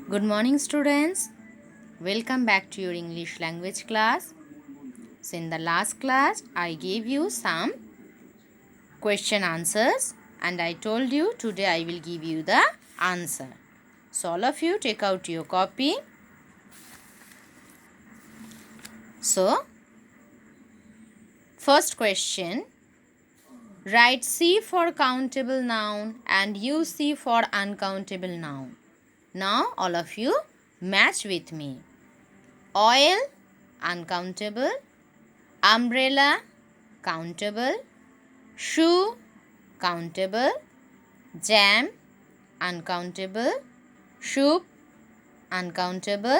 Good morning, students. Welcome back to your English language class. So, in the last class, I gave you some question answers and I told you today I will give you the answer. So, all of you take out your copy. So, first question, write C for countable noun and use C for uncountable noun. Now, all of you match with me. Oil, uncountable. Umbrella, countable. Shoe, countable. Jam, uncountable. Soup, uncountable.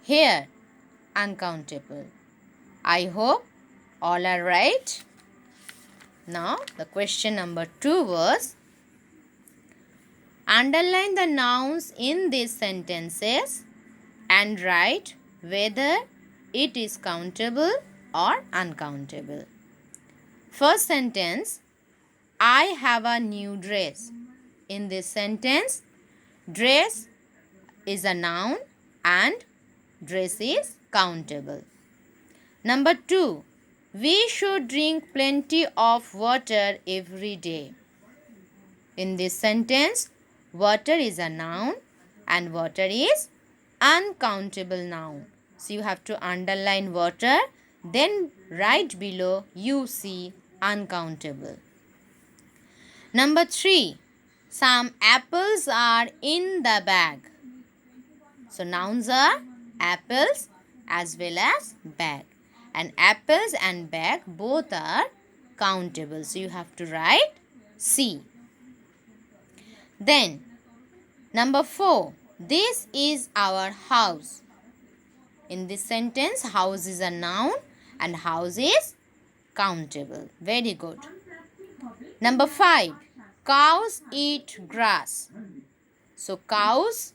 Hair, uncountable. I hope all are right. Now, the question number 2 was, underline the nouns in these sentences and write whether it is countable or uncountable. First sentence, I have a new dress. In this sentence, dress is a noun and dress is countable. Number 2, we should drink plenty of water every day. In this sentence, water is a noun and water is uncountable noun. So you have to underline water, then right below you see uncountable. Number 3, some apples are in the bag. So nouns are apples as well as bag. And apples and bag both are countable. So you have to write C. Then number 4, this is our house. In this sentence, house is a noun and house is countable. Very good. Number 5, cows eat grass. So cows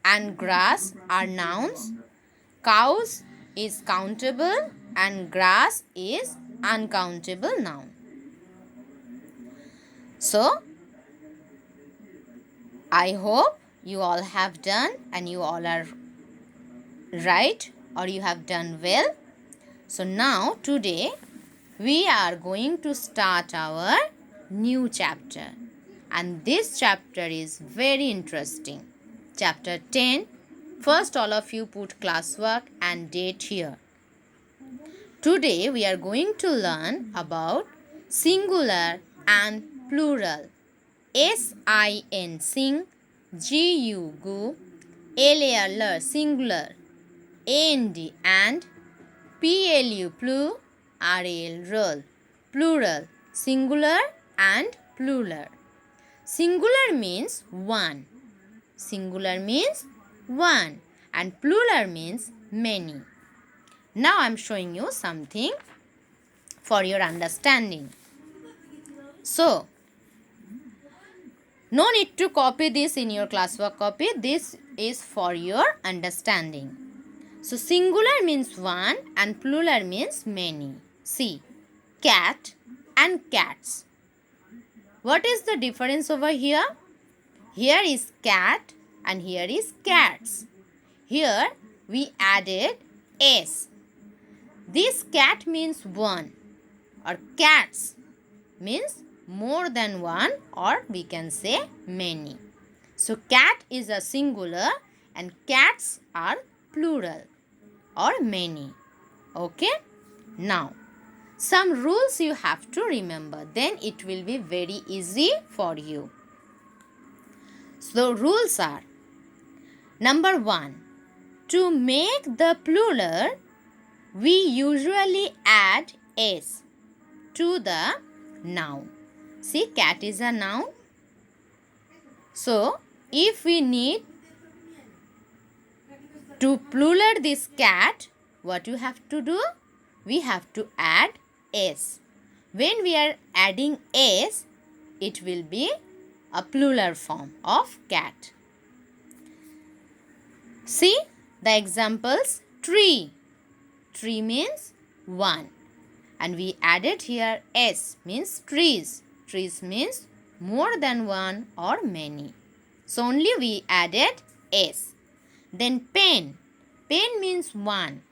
and grass are nouns. Cows is countable and grass is uncountable noun. So, I hope you all have done and you all are right or you have done well. So now today we are going to start our new chapter and this chapter is very interesting. Chapter 10. First all of you put classwork and date here. Today we are going to learn about singular and plural. S-I-N sing, G-U go, L-A-R singular, A-N-D and, P-L-U plu, R-A-L roll, plural, singular and plural. Singular means one. Singular means one and plural means many. Now I am showing you something for your understanding. So, no need to copy this in your classwork copy. This is for your understanding. So, singular means one and plural means many. See, cat and cats. What is the difference over here? Here is cat and here is cats. Here we added S. This cat means one or cats means more than one or we can say many. So cat is a singular and cats are plural or many. Okay? Now, some rules you have to remember. Then it will be very easy for you. So rules are, number 1, to make the plural, we usually add S to the noun. See, cat is a noun. So, if we need to plural this cat, what you have to do? We have to add S. When we are adding S, it will be a plural form of cat. See the examples. Tree. Tree means one. And we added here S means trees. Trees means more than one or many. So only we added S. Then pen. Pen means one.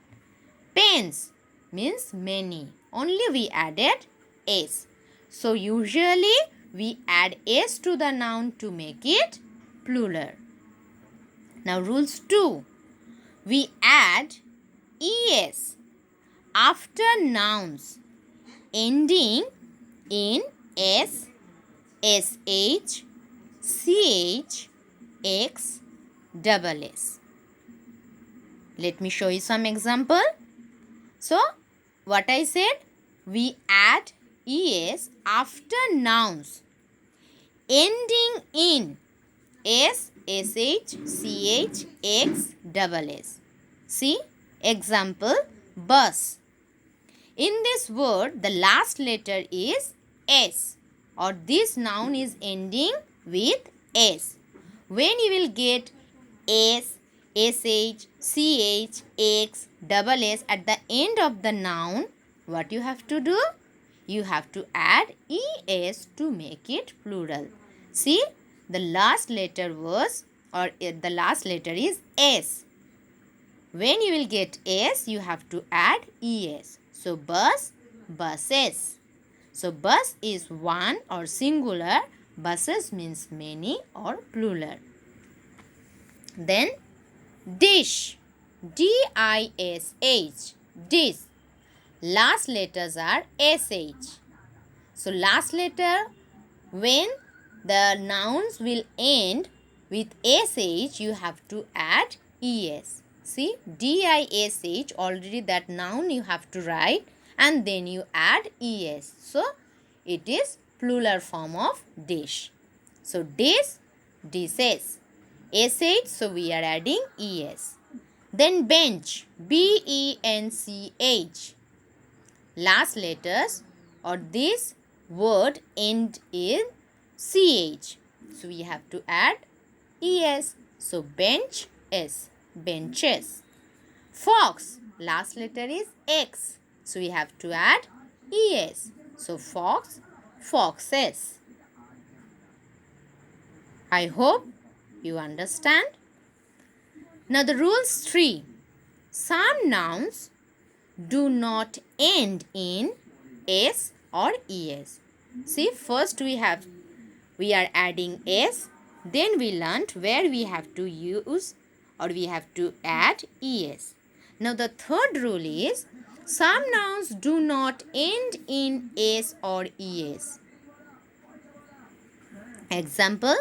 Pens means many. Only we added s. So usually we add s to the noun to make it plural. Now rules 2. We add es after nouns ending in s, sh, ch, x, double s. Let me show you some example. So, what I said, we add es after nouns ending in s, sh, ch, x, double s. See, example, bus. In this word, the last letter is s, or this noun is ending with s. When you will get s, sh, ch, x, double s at the end of the noun, what you have to do? You have to add es to make it plural. See, the last letter was, or the last letter is s. When you will get s, you have to add es. So bus, buses. So bus is one or singular. Buses means many or plural. Then dish. D-I-S-H. Dish. Last letters are sh. So last letter, when the nouns will end with sh, you have to add es. See, dish, already that noun you have to write and then you add es. So it is plural form of dish. So dish, dishes. Sh, so we are adding es. Then bench, B-E-N-C-H. Last letters or this word end in ch. So we have to add es. So bench, s. Benches. Fox, last letter is x. So we have to add es. So fox, foxes. I hope you understand. Now the rules 3. Some nouns do not end in s or es. See, first we are adding s, then we learnt where we have to use or we have to add es. Now the third rule is some nouns do not end in s or es. Example,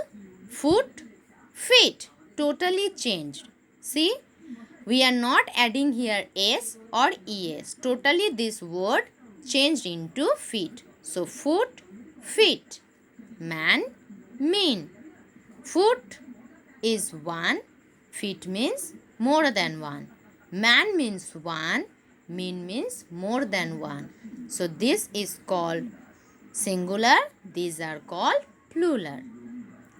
foot, feet, totally changed. See, we are not adding here s or es. Totally this word changed into feet. So foot, feet. Man, mean. Foot is one. Feet means more than one. Man means one. Mean means more than one. So this is called singular. These are called plural.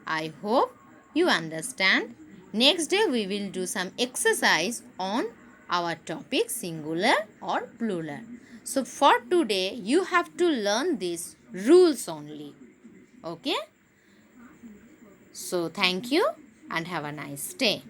I hope you understand. Next day we will do some exercise on our topic singular or plural. So for today you have to learn these rules only. Okay? So thank you and have a nice day.